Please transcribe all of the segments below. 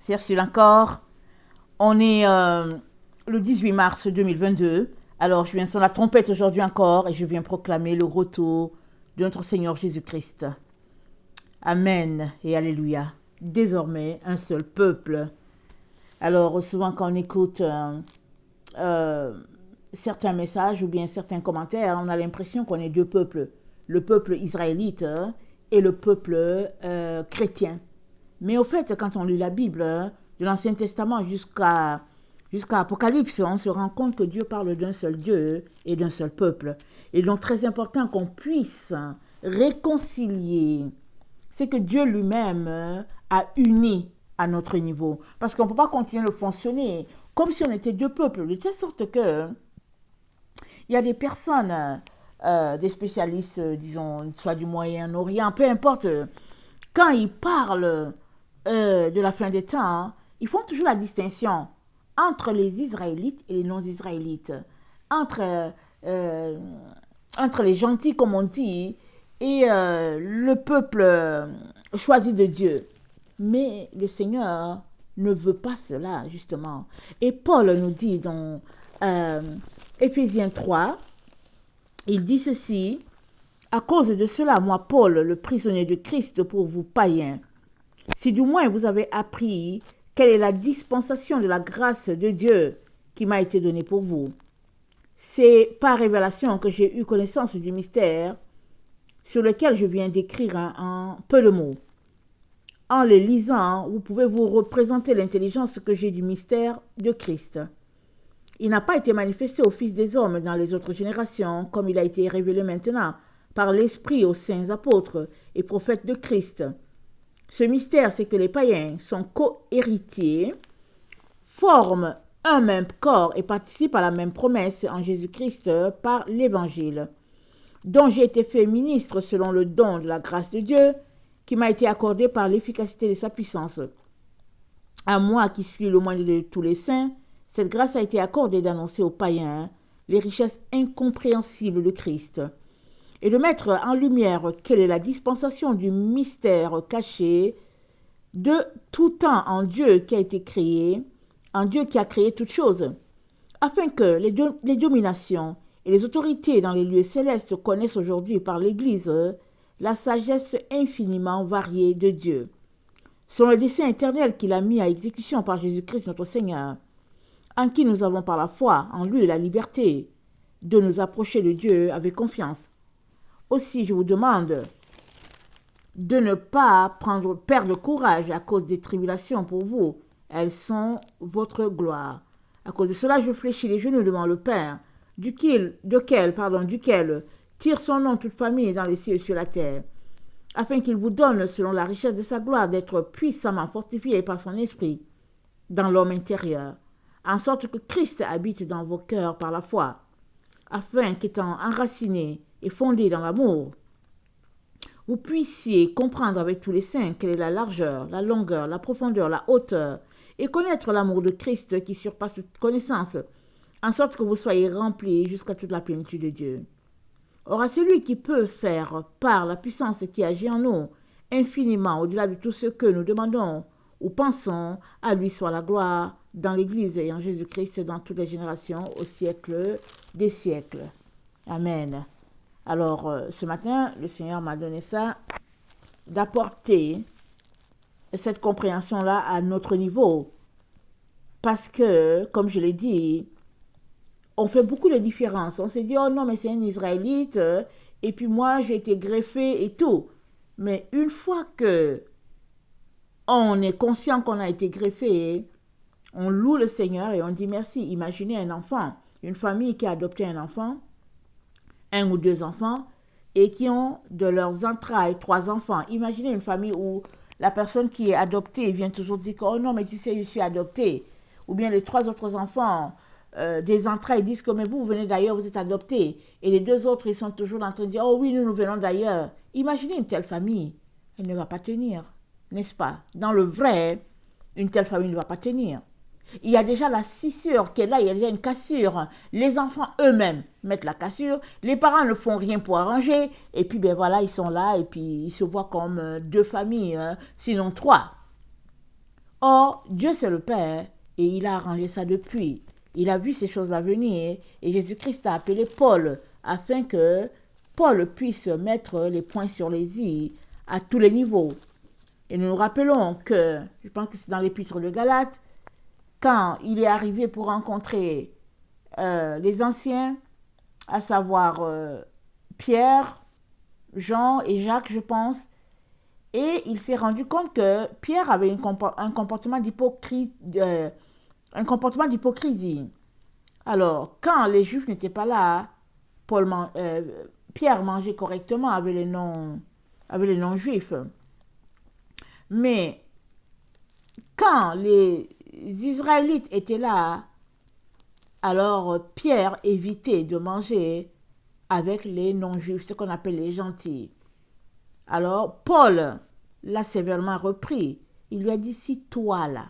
C'est reçu encore. On est le 18 mars 2022. Alors, je viens sur la trompette aujourd'hui encore et je viens proclamer le retour de notre Seigneur Jésus-Christ. Amen et Alléluia. Désormais, un seul peuple. Alors, souvent quand on écoute certains messages ou bien certains commentaires, on a l'impression qu'on est deux peuples. Le peuple israélite et le peuple chrétien. Mais au fait, quand on lit la Bible, de l'Ancien Testament jusqu'à Apocalypse, on se rend compte que Dieu parle d'un seul Dieu et d'un seul peuple. Et donc, très important qu'on puisse réconcilier. C'est que Dieu lui-même a uni à notre niveau. Parce qu'on ne peut pas continuer de fonctionner comme si on était deux peuples. De telle sorte que il y a des personnes, des spécialistes, disons, soit du Moyen-Orient, peu importe, quand ils parlent de la fin des temps, ils font toujours la distinction entre les Israélites et les non-Israélites, entre les gentils, comme on dit, et le peuple choisi de Dieu. Mais le Seigneur ne veut pas cela, justement. Et Paul nous dit dans Éphésiens 3, il dit ceci: à cause de cela, moi, Paul, le prisonnier de Christ pour vous païens, si du moins vous avez appris quelle est la dispensation de la grâce de Dieu qui m'a été donnée pour vous. C'est par révélation que j'ai eu connaissance du mystère sur lequel je viens d'écrire en peu de mots. En les lisant, vous pouvez vous représenter l'intelligence que j'ai du mystère de Christ. Il n'a pas été manifesté aux fils des hommes dans les autres générations, comme il a été révélé maintenant par l'Esprit aux saints apôtres et prophètes de Christ. Ce mystère, c'est que les païens sont co-héritiers, forment un même corps et participent à la même promesse en Jésus-Christ par l'Évangile, dont j'ai été fait ministre selon le don de la grâce de Dieu qui m'a été accordé par l'efficacité de sa puissance. À moi qui suis le moindre de tous les saints, cette grâce a été accordée d'annoncer aux païens les richesses incompréhensibles de Christ et de mettre en lumière quelle est la dispensation du mystère caché de tout temps en Dieu qui a été créé, en Dieu qui a créé toutes choses, afin que les dominations et les autorités dans les lieux célestes connaissent aujourd'hui par l'Église la sagesse infiniment variée de Dieu, selon le dessein éternel qu'il a mis à exécution par Jésus-Christ notre Seigneur, en qui nous avons par la foi en lui la liberté de nous approcher de Dieu avec confiance. Aussi, je vous demande de ne pas perdre courage à cause des tribulations pour vous. Elles sont votre gloire. À cause de cela, je fléchis les genoux devant le Père, duquel tire son nom toute famille dans les cieux et sur la terre, afin qu'il vous donne, selon la richesse de sa gloire, d'être puissamment fortifié par son esprit dans l'homme intérieur, en sorte que Christ habite dans vos cœurs par la foi, afin qu'étant enraciné et fondé dans l'amour, vous puissiez comprendre avec tous les saints quelle est la largeur, la longueur, la profondeur, la hauteur, et connaître l'amour de Christ qui surpasse toute connaissance, en sorte que vous soyez remplis jusqu'à toute la plénitude de Dieu. Or, à celui qui peut faire, par la puissance qui agit en nous, infiniment au-delà de tout ce que nous demandons ou pensons, à lui soit la gloire dans l'Église et en Jésus-Christ dans toutes les générations, au siècle des siècles. Amen. Alors, ce matin, le Seigneur m'a donné ça, d'apporter cette compréhension-là à notre niveau. Parce que, comme je l'ai dit, on fait beaucoup de différences. On s'est dit, oh non, mais c'est un Israélite, et puis moi, j'ai été greffé et tout. Mais une fois que on est conscient qu'on a été greffé, on loue le Seigneur et on dit merci. Imaginez un enfant, une famille qui a adopté un enfant, un ou deux enfants, et qui ont de leurs entrailles 3 enfants. Imaginez une famille où la personne qui est adoptée vient toujours dire que, oh non, mais tu sais, je suis adoptée. Ou bien les 3 autres enfants des entrailles disent que, mais vous venez d'ailleurs, vous êtes adoptés. Et les 2 autres, ils sont toujours en train de dire, oh oui, nous venons d'ailleurs. Imaginez une telle famille. Elle ne va pas tenir, n'est-ce pas? Dans le vrai, une telle famille ne va pas tenir. Il y a déjà la scissure qui est là, il y a déjà une cassure. Les enfants eux-mêmes mettent la cassure, les parents ne font rien pour arranger, et puis ben voilà, ils sont là, et puis ils se voient comme 2 familles, sinon 3. Or, Dieu c'est le Père et il a arrangé ça depuis. Il a vu ces choses-là venir et Jésus-Christ a appelé Paul afin que Paul puisse mettre les points sur les i à tous les niveaux. Et nous nous rappelons que, je pense que c'est dans l'épître de Galates, quand il est arrivé pour rencontrer les anciens, à savoir Pierre, Jean et Jacques, je pense, et il s'est rendu compte que Pierre avait un comportement d'hypocrisie. Alors, quand les Juifs n'étaient pas là, Pierre mangeait correctement avec les non-juifs. Mais quand les Israélites étaient là, alors Pierre évitait de manger avec les non-juifs, ce qu'on appelle les gentils. Alors Paul l'a sévèrement repris. Il lui a dit, si toi là,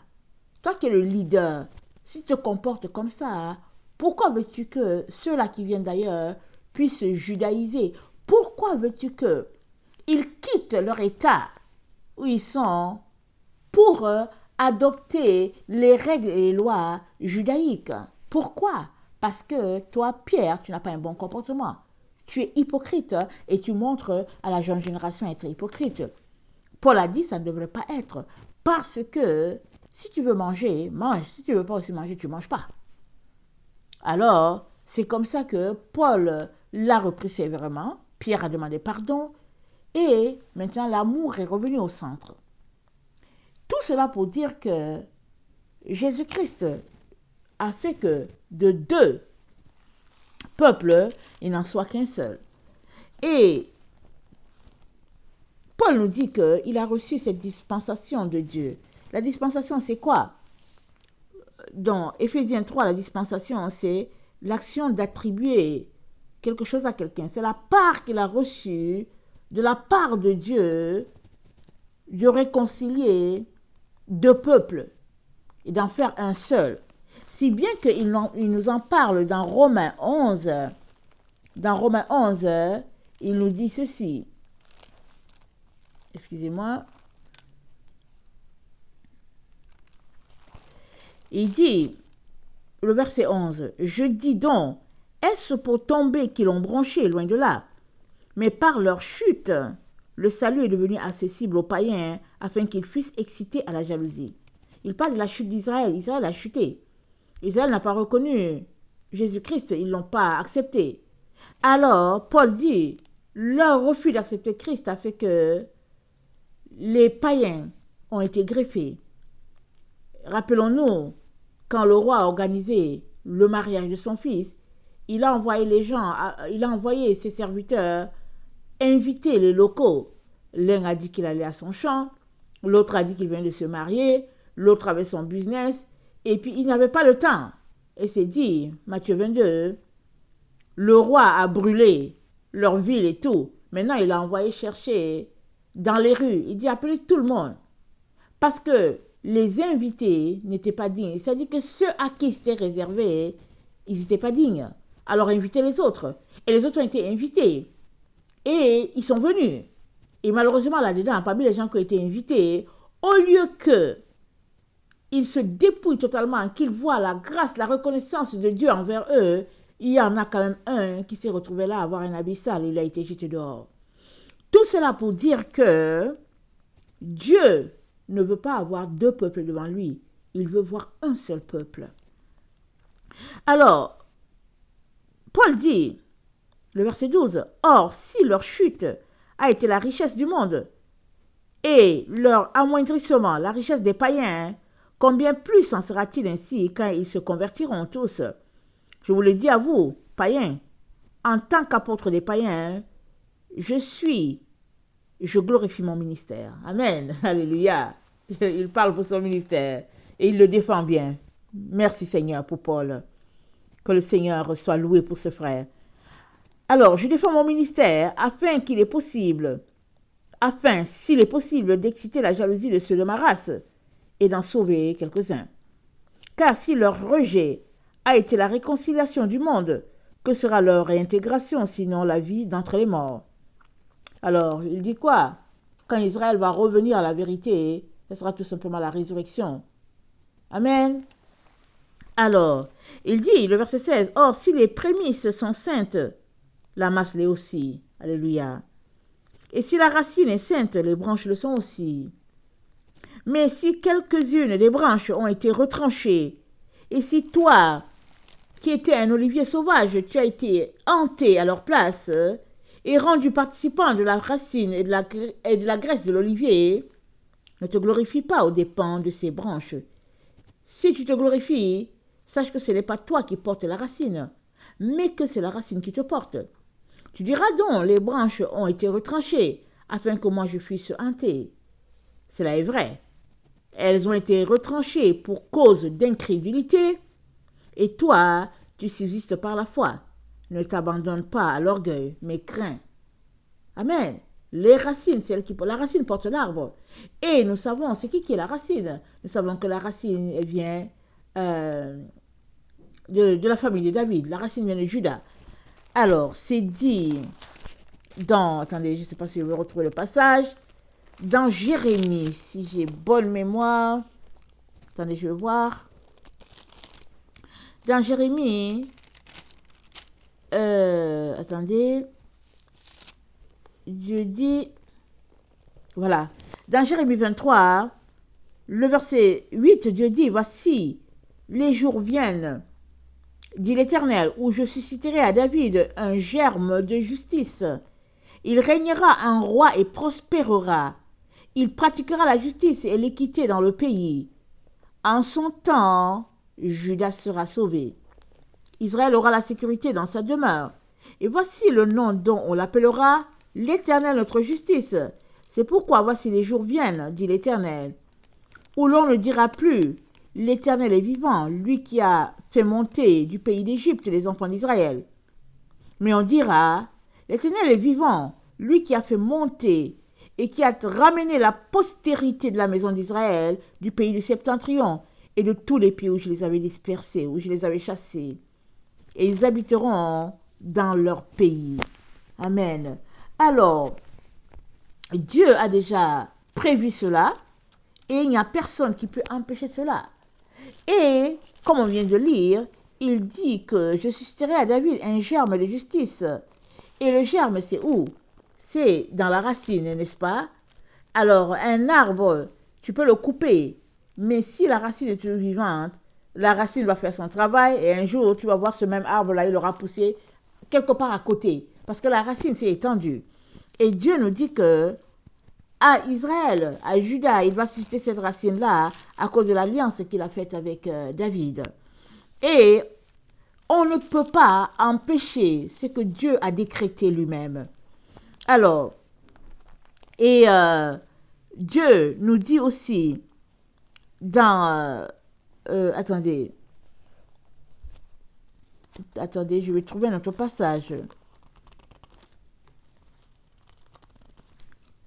toi qui es le leader, si tu te comportes comme ça, pourquoi veux-tu que ceux-là qui viennent d'ailleurs puissent judaïser? Pourquoi veux-tu qu'ils quittent leur état où ils sont pour adopter les règles et les lois judaïques? Pourquoi? Parce que toi, Pierre, tu n'as pas un bon comportement. Tu es hypocrite et tu montres à la jeune génération être hypocrite. Paul a dit, ça ne devrait pas être. Parce que si tu veux manger, mange. Si tu ne veux pas aussi manger, tu ne manges pas. Alors, c'est comme ça que Paul l'a repris sévèrement. Pierre a demandé pardon. Et maintenant, l'amour est revenu au centre. Tout cela pour dire que Jésus-Christ a fait que de deux peuples, il n'en soit qu'un seul. Et Paul nous dit qu'il a reçu cette dispensation de Dieu. La dispensation, c'est quoi? Dans Éphésiens 3, la dispensation, c'est l'action d'attribuer quelque chose à quelqu'un. C'est la part qu'il a reçue de la part de Dieu de réconcilier deux peuples et d'en faire un seul. Si bien qu'il nous en parle dans Romains 11. Dans Romains 11, il nous dit ceci. Excusez-moi. Il dit, le verset 11, « Je dis donc, est-ce pour tomber qu'ils l'ont branché, loin de là? Mais par leur chute, le salut est devenu accessible aux païens afin qu'ils fussent excités à la jalousie. » Il parle de la chute d'Israël. Israël a chuté. Israël n'a pas reconnu Jésus-Christ, ils ne l'ont pas accepté. Alors, Paul dit, leur refus d'accepter Christ a fait que les païens ont été greffés. Rappelons-nous, quand le roi a organisé le mariage de son fils, il a envoyé ses serviteurs inviter les locaux. L'un a dit qu'il allait à son champ, l'autre a dit qu'il venait de se marier, l'autre avait son business, et puis il n'avait pas le temps. Et c'est dit, Matthieu 22, le roi a brûlé leur ville et tout. Maintenant, il a envoyé chercher dans les rues. Il dit, appelez tout le monde. Parce que les invités n'étaient pas dignes. C'est-à-dire que ceux à qui c'était réservé, ils n'étaient pas dignes. Alors, invitez les autres. Et les autres ont été invités. Et ils sont venus. Et malheureusement, là-dedans, parmi les gens qui ont été invités, au lieu qu'ils se dépouillent totalement, qu'ils voient la grâce, la reconnaissance de Dieu envers eux, il y en a quand même un qui s'est retrouvé là à avoir un habit sale, il a été jeté dehors. Tout cela pour dire que Dieu ne veut pas avoir deux peuples devant lui, il veut voir un seul peuple. Alors, Paul dit, le verset 12, « Or, si leur chute a été la richesse du monde, et leur amoindrissement, la richesse des païens, combien plus en sera-t-il ainsi quand ils se convertiront tous? Je vous le dis à vous, païens, en tant qu'apôtre des païens, je glorifie mon ministère. Amen. Alléluia. Il parle pour son ministère et il le défend bien. Merci Seigneur pour Paul. Que le Seigneur soit loué pour ce frère. Alors, je défends mon ministère afin s'il est possible, d'exciter la jalousie de ceux de ma race et d'en sauver quelques-uns. Car si leur rejet a été la réconciliation du monde, que sera leur réintégration sinon la vie d'entre les morts? Alors, il dit quoi? Quand Israël va revenir à la vérité, Ce sera tout simplement la résurrection. Amen. Alors, il dit, le verset 16, « Or, si les prémices sont saintes, la masse l'est aussi. » Alléluia. « Et si la racine est sainte, les branches le sont aussi. Mais si quelques-unes des branches ont été retranchées, et si toi, qui étais un olivier sauvage, tu as été hanté à leur place, et rendu participant de la racine et de la graisse de l'olivier, ne te glorifie pas aux dépens de ces branches. Si tu te glorifies, sache que ce n'est pas toi qui portes la racine, mais que c'est la racine qui te porte. Tu diras donc, les branches ont été retranchées, afin que moi je puisse hanter. Cela est vrai. Elles ont été retranchées pour cause d'incrédulité, et toi, tu subsistes par la foi. Ne t'abandonne pas à l'orgueil, mais crains. Amen. Les racines, la racine porte l'arbre. Et nous savons, c'est qui est la racine? Nous savons que la racine elle vient de la famille de David. La racine vient de Juda. Alors, c'est dit dans... Attendez, je ne sais pas si je vais retrouver le passage. Dans Jérémie, si j'ai bonne mémoire. Attendez, je vais voir. Dans Jérémie... attendez... Dieu dit, voilà, dans Jérémie 23, le verset 8, Dieu dit, voici, les jours viennent, dit l'Éternel, où je susciterai à David un germe de justice. Il régnera un roi et prospérera. Il pratiquera la justice et l'équité dans le pays. En son temps, Juda sera sauvé. Israël aura la sécurité dans sa demeure. Et voici le nom dont on l'appellera l'Éternel notre justice. C'est pourquoi voici les jours viennent, dit l'Éternel, où l'on ne dira plus, l'Éternel est vivant, lui qui a fait monter du pays d'Égypte les enfants d'Israël. Mais on dira, l'Éternel est vivant, lui qui a fait monter et qui a ramené la postérité de la maison d'Israël du pays du Septentrion et de tous les pays où je les avais dispersés, où je les avais chassés. Et ils habiteront dans leur pays. Amen. Alors, Dieu a déjà prévu cela et il n'y a personne qui peut empêcher cela. Et, comme on vient de lire, il dit que je susciterai à David un germe de justice. Et le germe, c'est où? C'est dans la racine, n'est-ce pas? Alors, un arbre, tu peux le couper, mais si la racine est toujours vivante, la racine va faire son travail et un jour, tu vas voir ce même arbre-là, il aura poussé quelque part à côté. Parce que la racine s'est étendue. Et Dieu nous dit que à Israël, à Juda, il va susciter cette racine-là à cause de l'alliance qu'il a faite avec David. Et on ne peut pas empêcher ce que Dieu a décrété lui-même. Alors, et Dieu nous dit aussi dans... attendez, je vais trouver notre passage.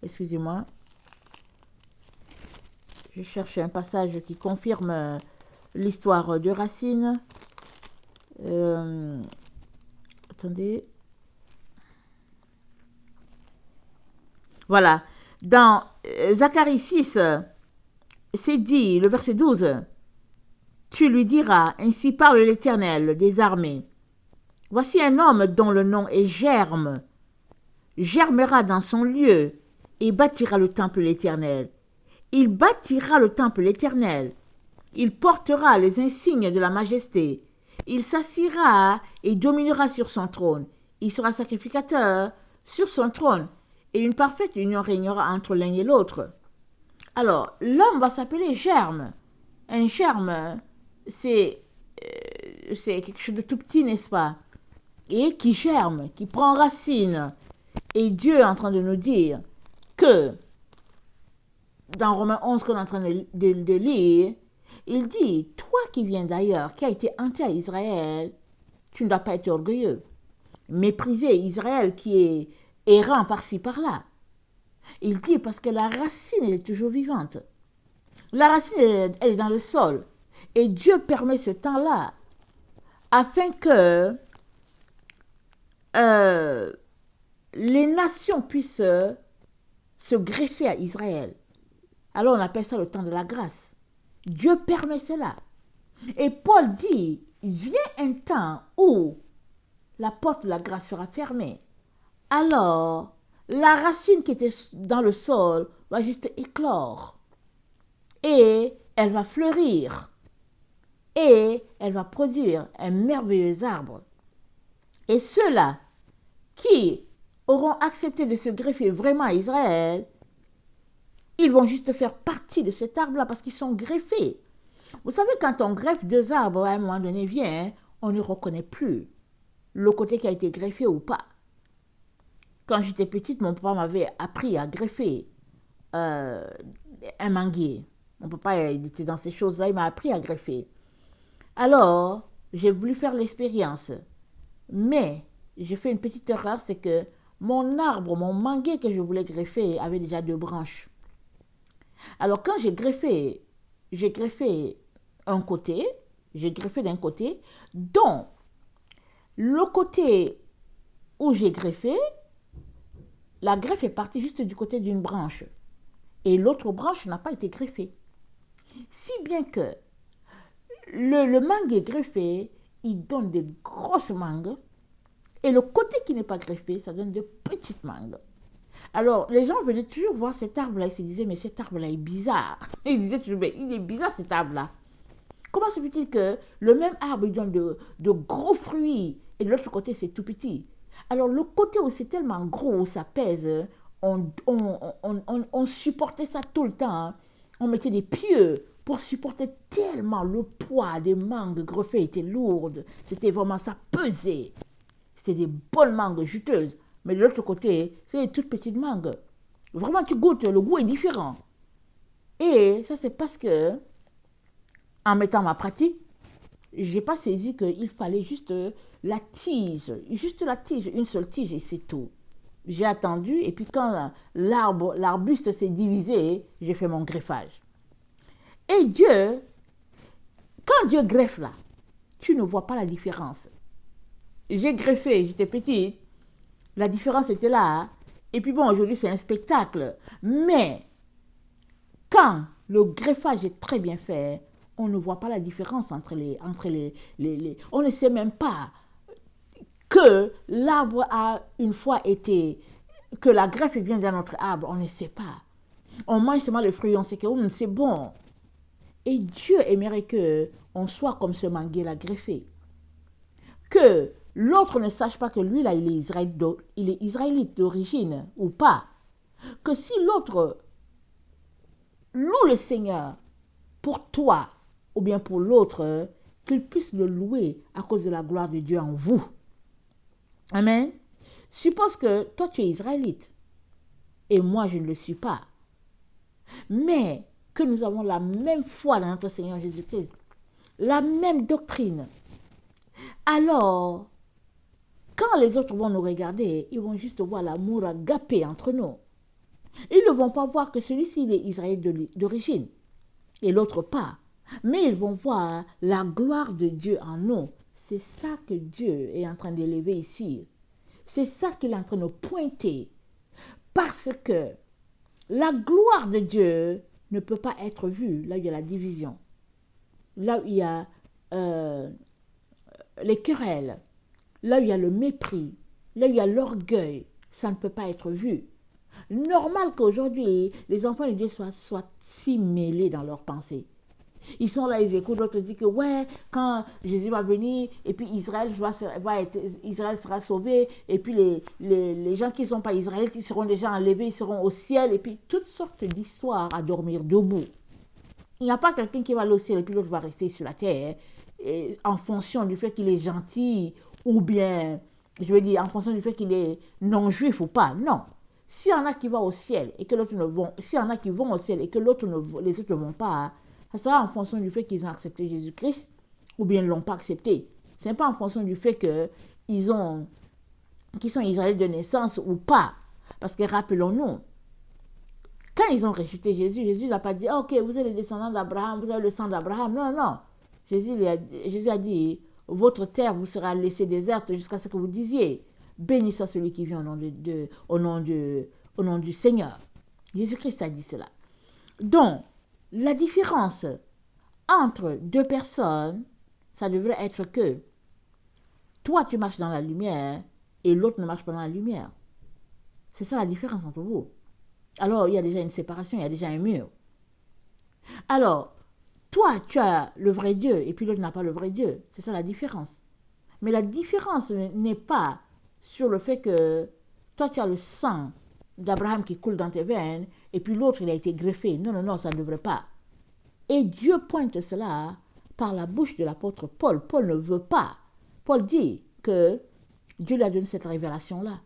Excusez-moi. Je cherche un passage qui confirme l'histoire de Racine. Attendez. Voilà. Dans Zacharie 6, c'est dit, le verset 12. Tu lui diras, ainsi parle l'Éternel des armées. Voici un homme dont le nom est Germe. Germera dans son lieu et bâtira le temple de l'Éternel. Il bâtira le temple de l'Éternel. Il portera les insignes de la majesté. Il s'assiera et dominera sur son trône. Il sera sacrificateur sur son trône. Et une parfaite union régnera entre l'un et l'autre. Alors, l'homme va s'appeler Germe. Un germe, c'est quelque chose de tout petit, n'est-ce pas? Et qui germe, qui prend racine. Et Dieu est en train de nous dire que, dans Romains 11 qu'on est en train de lire, il dit, toi qui viens d'ailleurs, qui a été hanté à Israël, tu ne dois pas être orgueilleux. Mépriser Israël qui est errant par-ci, par-là. Il dit parce que la racine, elle est toujours vivante. La racine, elle est dans le sol. Et Dieu permet ce temps-là afin que les nations puissent se greffer à Israël. Alors on appelle ça le temps de la grâce. Dieu permet cela. Et Paul dit, vient un temps où la porte de la grâce sera fermée. Alors, la racine qui était dans le sol va juste éclore. Et elle va fleurir. Et elle va produire un merveilleux arbre. Et ceux-là qui auront accepté de se greffer vraiment à Israël, ils vont juste faire partie de cet arbre-là parce qu'ils sont greffés. Vous savez, quand on greffe deux arbres, à un moment donné vient, on ne reconnaît plus le côté qui a été greffé ou pas. Quand j'étais petite, mon papa m'avait appris à greffer un manguier. Mon papa il était dans ces choses-là, il m'a appris à greffer. Alors, j'ai voulu faire l'expérience. Mais, j'ai fait une petite erreur, c'est que mon arbre, mon manguier que je voulais greffer avait déjà deux branches. Alors, quand j'ai greffé un côté, j'ai greffé d'un côté, dont le côté où j'ai greffé, la greffe est partie juste du côté d'une branche. Et l'autre branche n'a pas été greffée. Si bien que le mangue greffé, il donne des grosses mangues. Et le côté qui n'est pas greffé, ça donne de petites mangues. Alors, les gens venaient toujours voir cet arbre-là. Ils se disaient, mais cet arbre-là est bizarre. Ils disaient toujours, mais il est bizarre cet arbre-là. Comment se fait-il que le même arbre il donne de gros fruits et de l'autre côté, c'est tout petit? Alors, le côté où c'est tellement gros, où ça pèse, on supportait ça tout le temps. On mettait des pieux pour supporter tellement le poids des mangues greffées était lourde. C'était vraiment ça pesait. C'était des bonnes mangues juteuses. Mais de l'autre côté, c'est des toutes petites mangues. Vraiment, tu goûtes, le goût est différent. Et ça, c'est parce que, en mettant ma pratique, je n'ai pas saisi qu'il fallait juste la tige, une seule tige et c'est tout. J'ai attendu et puis quand l'arbuste s'est divisé, j'ai fait mon greffage. Et Dieu, quand Dieu greffe là, tu ne vois pas la différence. J'ai greffé, j'étais petite, la différence était là. Hein? Et puis bon, aujourd'hui c'est un spectacle. Mais quand le greffage est très bien fait, on ne voit pas la différence entre les. On ne sait même pas que l'arbre a une fois été. Que la greffe vient d'un autre arbre, on ne sait pas. On mange seulement le fruit, on sait que c'est bon. Et Dieu aimerait qu'on soit comme ce manguier-là greffé. Que l'autre ne sache pas que lui, là, il est israélite d'origine ou pas. Que si l'autre loue le Seigneur pour toi ou bien pour l'autre, qu'il puisse le louer à cause de la gloire de Dieu en vous. Amen. Suppose que toi, tu es israélite et moi, je ne le suis pas. Mais que nous avons la même foi dans notre Seigneur Jésus-Christ, la même doctrine. Alors, quand les autres vont nous regarder, ils vont juste voir l'amour agapé entre nous. Ils ne vont pas voir que celui-ci il est israélite d'origine et l'autre pas. Mais ils vont voir la gloire de Dieu en nous. C'est ça que Dieu est en train d'élever ici. C'est ça qu'il est en train de pointer. Parce que la gloire de Dieu ne peut pas être vue là où il y a la division. Là où il y a les querelles. Là où il y a le mépris. Là où il y a l'orgueil. Ça ne peut pas être vu. Normal qu'aujourd'hui, les enfants de Dieu soient si mêlés dans leurs pensées. Ils sont là, ils écoutent, l'autre dit que ouais, quand Jésus va venir, et puis Israël sera sauvé, et puis les gens qui ne sont pas israélites, ils seront déjà enlevés, ils seront au ciel, et puis toutes sortes d'histoires à dormir debout. Il n'y a pas quelqu'un qui va aller au ciel et puis l'autre va rester sur la terre, et en fonction du fait qu'il est gentil, ou bien, je veux dire, en fonction du fait qu'il est non-juif ou pas. Non. S'il y en a qui vont au ciel, et que l'autre ne vont, s'il y en a qui vont au ciel, et que les autres ne vont pas, ça sera en fonction du fait qu'ils ont accepté Jésus-Christ ou bien ils ne l'ont pas accepté. Ce n'est pas en fonction du fait qu'ils sont Israélites de naissance ou pas. Parce que rappelons-nous, quand ils ont rejeté Jésus, Jésus n'a pas dit « Ok, vous êtes les descendants d'Abraham, vous avez le sang d'Abraham. » Non, non. Jésus a dit « Votre terre vous sera laissée déserte jusqu'à ce que vous disiez « Béni soit celui qui vient au nom du Seigneur. » Jésus-Christ a dit cela. Donc, la différence entre deux personnes, ça devrait être que toi, tu marches dans la lumière et l'autre ne marche pas dans la lumière. C'est ça la différence entre vous. Alors, il y a déjà une séparation, il y a déjà un mur. Alors, toi, tu as le vrai Dieu et puis l'autre n'a pas le vrai Dieu. C'est ça la différence. Mais la différence n'est pas sur le fait que toi, tu as le sang d'Abraham qui coule dans tes veines et puis l'autre, il a été greffé. Non, non, non, ça ne devrait pas. Et Dieu pointe cela par la bouche de l'apôtre Paul. Paul ne veut pas. Paul dit que Dieu lui a donné cette révélation-là.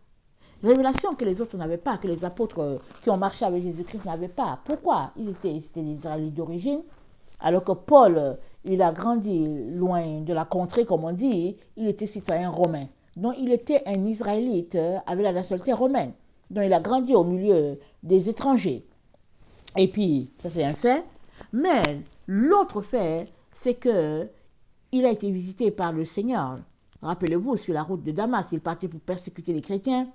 Révélation que les autres n'avaient pas, que les apôtres qui ont marché avec Jésus-Christ n'avaient pas. Pourquoi? Ils étaient des Israélites d'origine, alors que Paul, il a grandi loin de la contrée, comme on dit, il était citoyen romain. Donc il était un Israélite avec la nationalité romaine. Donc il a grandi au milieu des étrangers. Et puis, ça c'est un fait. Mais l'autre fait, c'est que il a été visité par le Seigneur. Rappelez-vous, sur la route de Damas, il partait pour persécuter les chrétiens.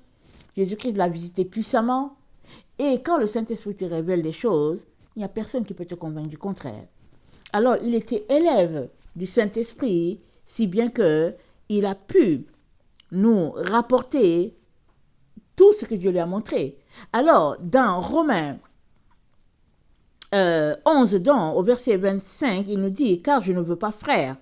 Jésus-Christ l'a visité puissamment. Et quand le Saint-Esprit te révèle des choses, il n'y a personne qui peut te convaincre du contraire. Alors, il était élève du Saint-Esprit, si bien que il a pu nous rapporter tout ce que Dieu lui a montré. Alors, dans Romains 11, donc, au verset 25, il nous dit « Car je ne veux pas, frères,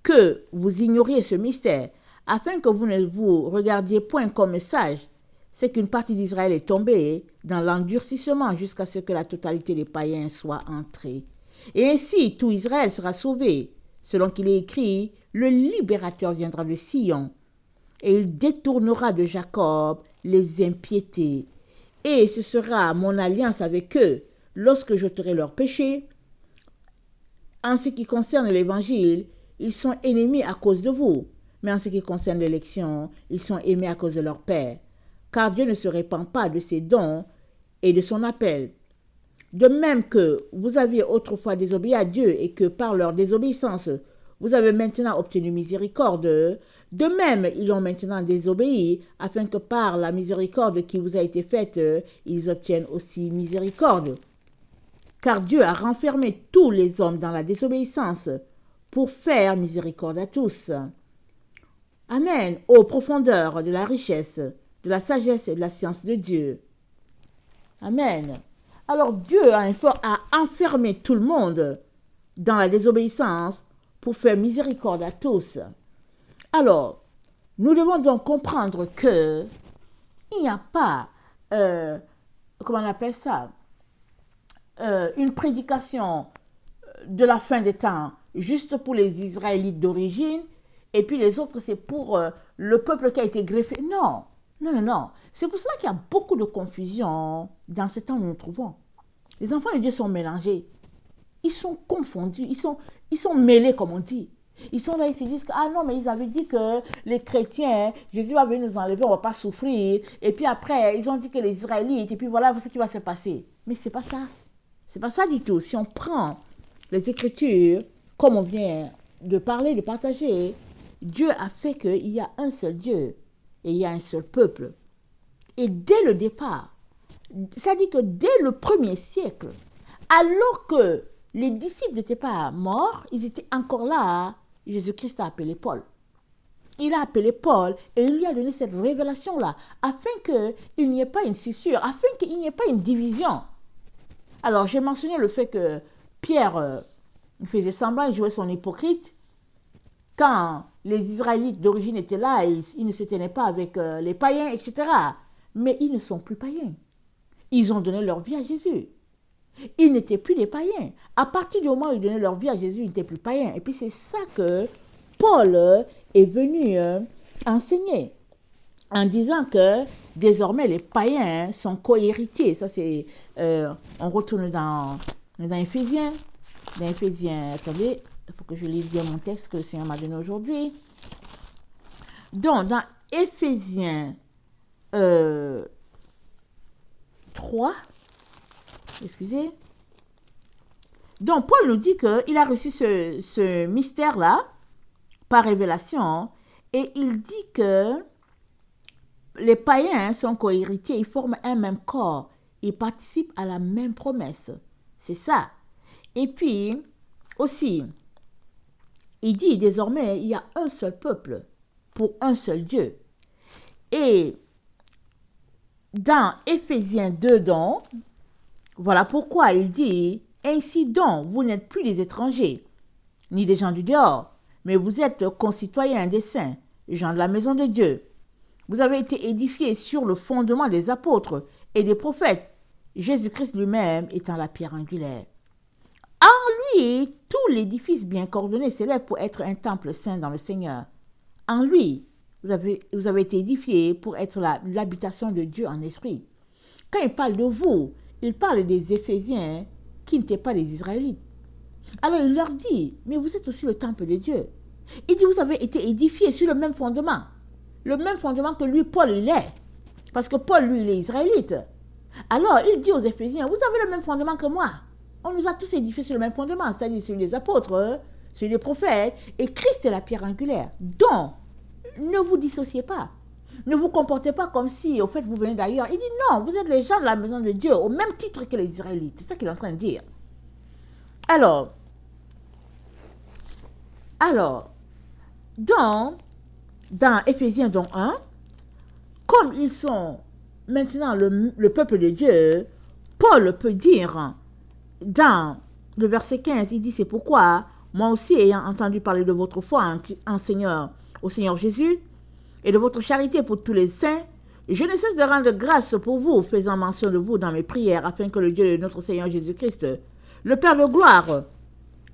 que vous ignoriez ce mystère, afin que vous ne vous regardiez point comme sages, c'est qu'une partie d'Israël est tombée dans l'endurcissement jusqu'à ce que la totalité des païens soit entrée. Et ainsi, tout Israël sera sauvé, selon qu'il est écrit, le libérateur viendra de Sion, et il détournera de Jacob les impiétés. Et ce sera mon alliance avec eux, lorsque j'ôterai leurs péchés. En ce qui concerne l'évangile, ils sont ennemis à cause de vous, mais en ce qui concerne l'élection, ils sont aimés à cause de leur Père. Car Dieu ne se répand pas de ses dons et de son appel. De même que vous aviez autrefois désobéi à Dieu et que par leur désobéissance, vous avez maintenant obtenu miséricorde, de même ils ont maintenant désobéi, afin que par la miséricorde qui vous a été faite, ils obtiennent aussi miséricorde. Car Dieu a renfermé tous les hommes dans la désobéissance pour faire miséricorde à tous. Amen. Aux profondeurs de la richesse, de la sagesse et de la science de Dieu. Amen. Alors Dieu a enfermé tout le monde dans la désobéissance pour faire miséricorde à tous. Alors, nous devons donc comprendre que il n'y a pas, comment on appelle ça, une prédication de la fin des temps juste pour les Israélites d'origine et puis les autres c'est pour le peuple qui a été greffé. Non, non, non, non. C'est pour cela qu'il y a beaucoup de confusion dans ce temps où nous nous trouvons. Les enfants de Dieu sont mélangés. Ils sont confondus. Ils sont mêlés, comme on dit. Ils sont là, ils se disent que, ah non, mais ils avaient dit que les chrétiens, Jésus va venir nous enlever, on ne va pas souffrir. Et puis après, ils ont dit que les Israélites, et puis voilà ce qui va se passer. Mais ce n'est pas ça. Ce n'est pas ça du tout. Si on prend les Écritures, comme on vient de parler, de partager, Dieu a fait qu'il y a un seul Dieu et il y a un seul peuple. Et dès le départ, ça dit que dès le premier siècle, alors que les disciples n'étaient pas morts, ils étaient encore là, Jésus-Christ a appelé Paul. Il a appelé Paul et il lui a donné cette révélation-là, afin qu'il n'y ait pas une scissure, afin qu'il n'y ait pas une division. Alors, j'ai mentionné le fait que Pierre faisait semblant, il jouait son hypocrite. Quand les Israélites d'origine étaient là, ils ne se tenaient pas avec les païens, etc. Mais ils ne sont plus païens. Ils ont donné leur vie à Jésus. Ils n'étaient plus des païens. À partir du moment où ils donnaient leur vie à Jésus, ils n'étaient plus païens. Et puis c'est ça que Paul est venu enseigner, en disant que désormais les païens sont co-héritiers. Ça c'est, on retourne dans Éphésiens. Dans Éphésiens, attendez, il faut que je lise bien mon texte que le Seigneur m'a donné aujourd'hui. Donc dans Éphésiens 3, excusez. Donc, Paul nous dit qu'il a reçu ce mystère-là par révélation et il dit que les païens sont co-héritiers, ils forment un même corps, ils participent à la même promesse. C'est ça. Et puis, aussi, il dit désormais, il y a un seul peuple pour un seul Dieu. Et dans Éphésiens 2, donc, voilà pourquoi il dit, ainsi donc, vous n'êtes plus des étrangers, ni des gens du dehors, mais vous êtes concitoyens des saints, gens de la maison de Dieu. Vous avez été édifiés sur le fondement des apôtres et des prophètes, Jésus-Christ lui-même étant la pierre angulaire. En lui, tout l'édifice bien coordonné s'élève pour être un temple saint dans le Seigneur. En lui, vous avez été édifiés pour être l'habitation de Dieu en esprit. Quand il parle de vous, il parle des Éphésiens qui n'étaient pas des Israélites. Alors il leur dit, mais vous êtes aussi le temple de Dieu. Il dit, vous avez été édifiés sur le même fondement. Le même fondement que lui, Paul, il est. Parce que Paul, lui, il est israélite. Alors, il dit aux Éphésiens, vous avez le même fondement que moi. On nous a tous édifiés sur le même fondement, c'est-à-dire sur les apôtres, sur les prophètes, et Christ est la pierre angulaire. Donc, ne vous dissociez pas. Ne vous comportez pas comme si, au fait, vous venez d'ailleurs. Il dit non, vous êtes les gens de la maison de Dieu, au même titre que les Israélites. C'est ça qu'il est en train de dire. Alors, dans Éphésiens 1, comme ils sont maintenant le peuple de Dieu, Paul peut dire, dans le verset 15, il dit, c'est pourquoi, moi aussi ayant entendu parler de votre foi au Seigneur Jésus, et de votre charité pour tous les saints, je ne cesse de rendre grâce pour vous, faisant mention de vous dans mes prières, afin que le Dieu de notre Seigneur Jésus-Christ, le Père de gloire,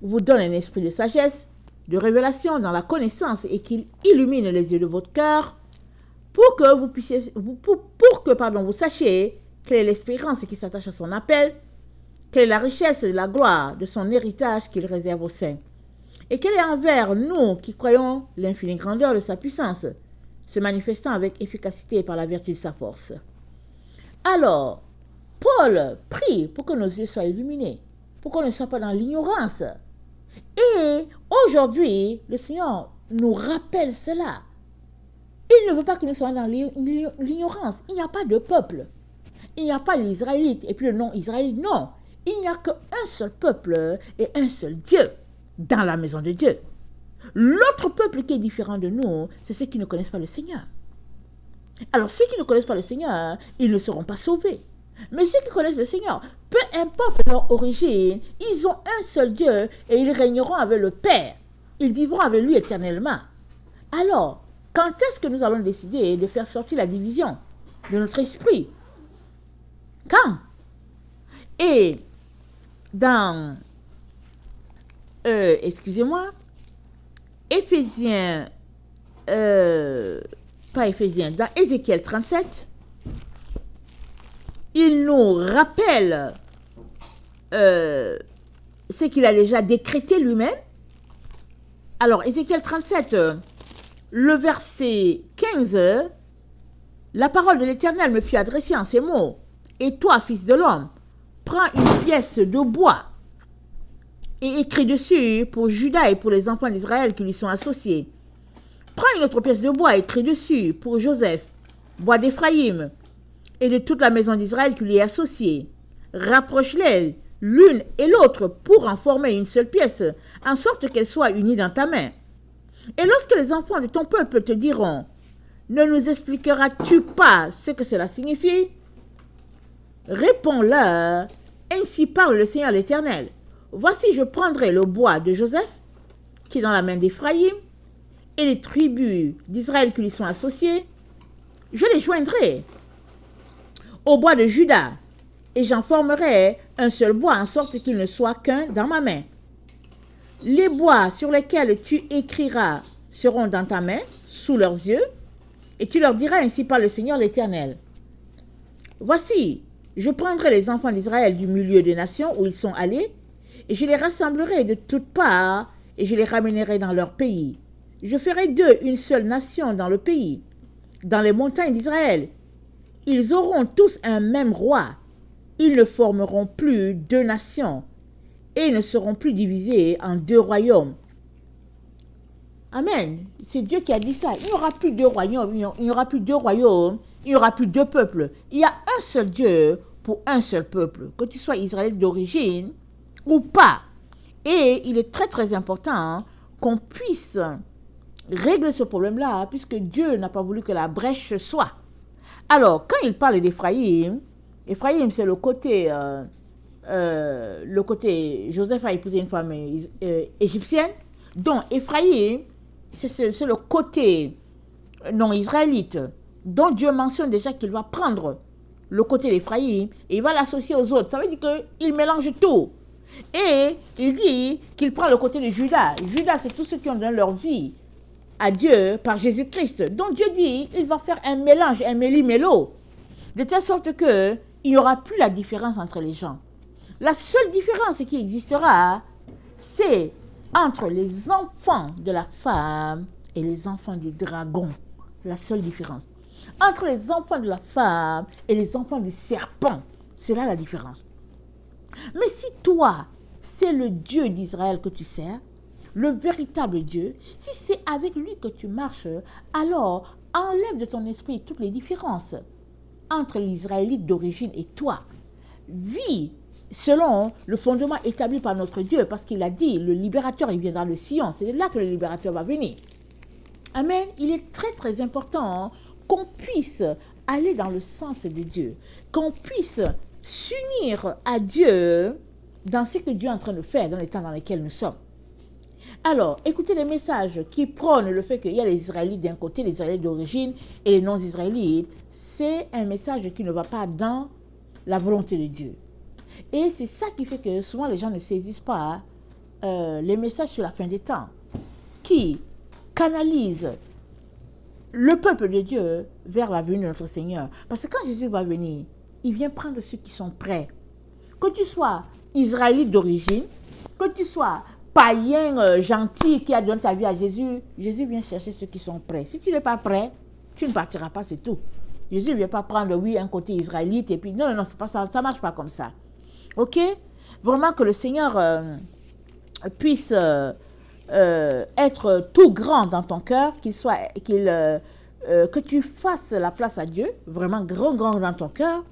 vous donne un esprit de sagesse, de révélation dans la connaissance, et qu'il illumine les yeux de votre cœur, pour que vous sachiez quelle est l'espérance qui s'attache à son appel, quelle est la richesse et la gloire de son héritage qu'il réserve aux saints, et quelle est envers nous qui croyons l'infinie grandeur de sa puissance, se manifestant avec efficacité par la vertu de sa force. Alors, Paul prie pour que nos yeux soient illuminés, pour qu'on ne soit pas dans l'ignorance. Et aujourd'hui, le Seigneur nous rappelle cela. Il ne veut pas que nous soyons dans l'ignorance. Il n'y a pas de peuple. Il n'y a pas les Israélites et puis le non-Israélite. Non, il n'y a qu'un seul peuple et un seul Dieu dans la maison de Dieu. L'autre peuple qui est différent de nous, c'est ceux qui ne connaissent pas le Seigneur. Alors ceux qui ne connaissent pas le Seigneur, ils ne seront pas sauvés. Mais ceux qui connaissent le Seigneur, peu importe leur origine, ils ont un seul Dieu et ils régneront avec le Père. Ils vivront avec lui éternellement. Alors, quand est-ce que nous allons décider de faire sortir la division de notre esprit? Quand? Et dans, Éphésiens, dans Ézéchiel 37, il nous rappelle ce qu'il a déjà décrété lui-même. Alors, Ézéchiel 37, le verset 15, la parole de l'Éternel me fut adressée en ces mots. Et toi, fils de l'homme, prends une pièce de bois et écris dessus pour Juda et pour les enfants d'Israël qui lui sont associés. Prends une autre pièce de bois et écris dessus pour Joseph, bois d'Éphraïm, et de toute la maison d'Israël qui lui est associée. Rapproche-les l'une et l'autre pour en former une seule pièce, en sorte qu'elle soit unie dans ta main. Et lorsque les enfants de ton peuple te diront, ne nous expliqueras-tu pas ce que cela signifie? Réponds-leur, ainsi parle le Seigneur l'Éternel. Voici, je prendrai le bois de Joseph, qui est dans la main d'Éphraïm, et les tribus d'Israël qui lui sont associées, je les joindrai au bois de Juda, et j'en formerai un seul bois, en sorte qu'il ne soit qu'un dans ma main. Les bois sur lesquels tu écriras seront dans ta main, sous leurs yeux, et tu leur diras ainsi par le Seigneur l'Éternel. Voici, je prendrai les enfants d'Israël du milieu des nations où ils sont allés, et je les rassemblerai de toutes parts, et je les ramènerai dans leur pays. Je ferai d'eux une seule nation dans le pays, dans les montagnes d'Israël. Ils auront tous un même roi. Ils ne formeront plus deux nations, et ne seront plus divisés en deux royaumes. Amen. C'est Dieu qui a dit ça. Il n'y aura plus deux royaumes, il n'y aura plus deux royaumes, il n'y aura plus deux peuples. Il y a un seul Dieu pour un seul peuple, que tu sois Israélite d'origine ou pas. Et il est très très important qu'on puisse régler ce problème-là, puisque Dieu n'a pas voulu que la brèche soit. Alors, quand il parle d'Éphraïm, Éphraïm, c'est le côté Joseph a épousé une femme égyptienne, donc Éphraïm, c'est le côté non israélite, dont Dieu mentionne déjà qu'il va prendre le côté d'Éphraïm et il va l'associer aux autres. Ça veut dire qu'il mélange tout. Et il dit qu'il prend le côté de Judas. Judas, c'est tous ceux qui ont donné leur vie à Dieu par Jésus-Christ. Donc Dieu dit, il va faire un mélange, un méli-mélo, de telle sorte qu'il n'y aura plus la différence entre les gens. La seule différence qui existera, c'est entre les enfants de la femme et les enfants du dragon. La seule différence. Entre les enfants de la femme et les enfants du serpent. C'est là la différence. Mais si toi, c'est le Dieu d'Israël que tu sers, le véritable Dieu, si c'est avec lui que tu marches, alors enlève de ton esprit toutes les différences entre l'Israélite d'origine et toi. Vis selon le fondement établi par notre Dieu, parce qu'il a dit, le libérateur, il viendra de Sion. C'est là que le libérateur va venir. Amen. Il est très très important qu'on puisse aller dans le sens de Dieu, qu'on puisse s'unir à Dieu dans ce que Dieu est en train de faire dans les temps dans lesquels nous sommes. Alors, écoutez les messages qui prônent le fait qu'il y a les Israélites d'un côté, les Israélites d'origine et les non-Israélites. C'est un message qui ne va pas dans la volonté de Dieu. Et c'est ça qui fait que souvent les gens ne saisissent pas les messages sur la fin des temps, qui canalisent le peuple de Dieu vers la venue de notre Seigneur. Parce que quand Jésus va venir, il vient prendre ceux qui sont prêts. Que tu sois Israélite d'origine, que tu sois païen gentil qui a donné ta vie à Jésus, Jésus vient chercher ceux qui sont prêts. Si tu n'es pas prêt, tu ne partiras pas, c'est tout. Jésus ne vient pas prendre, oui, un côté israélite et puis non, c'est pas ça, ça ne marche pas comme ça. Ok? Vraiment que le Seigneur puisse être tout grand dans ton cœur, que tu fasses la place à Dieu, vraiment grand dans ton cœur,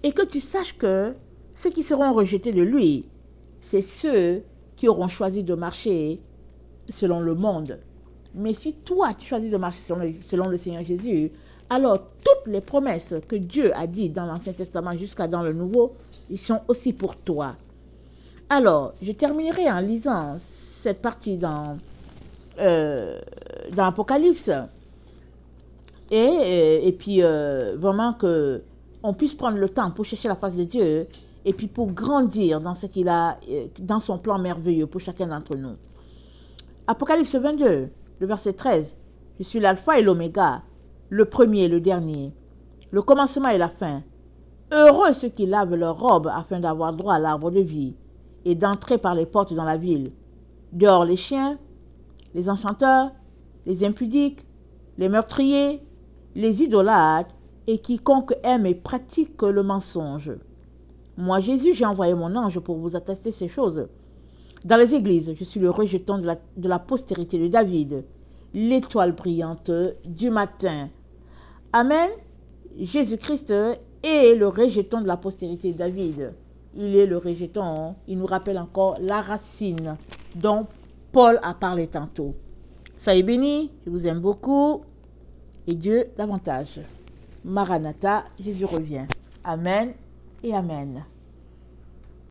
et que tu saches que ceux qui seront rejetés de lui, c'est ceux qui auront choisi de marcher selon le monde. Mais si toi, tu choisis de marcher selon le Seigneur Jésus, alors toutes les promesses que Dieu a dites dans l'Ancien Testament jusqu'à dans le Nouveau, ils sont aussi pour toi. Alors, je terminerai en lisant cette partie dans Apocalypse. Et puis, vraiment qu'on puisse prendre le temps pour chercher la face de Dieu et puis pour grandir dans ce qu'il a, dans son plan merveilleux pour chacun d'entre nous. Apocalypse 22, le verset 13. Je suis l'alpha et l'oméga, le premier et le dernier, le commencement et la fin. Heureux ceux qui lavent leurs robes afin d'avoir droit à l'arbre de vie et d'entrer par les portes dans la ville. Dehors les chiens, les enchanteurs, les impudiques, les meurtriers, les idolâtres et quiconque aime et pratique le mensonge. Moi, Jésus, j'ai envoyé mon ange pour vous attester ces choses. Dans les églises, je suis le rejeton de la postérité de David, l'étoile brillante du matin. Amen. Jésus-Christ est le rejeton de la postérité de David. Il est le rejeton, il nous rappelle encore la racine dont Paul a parlé tantôt. Soyez bénis, je vous aime beaucoup et Dieu davantage. Maranatha, Jésus revient. Amen et amen.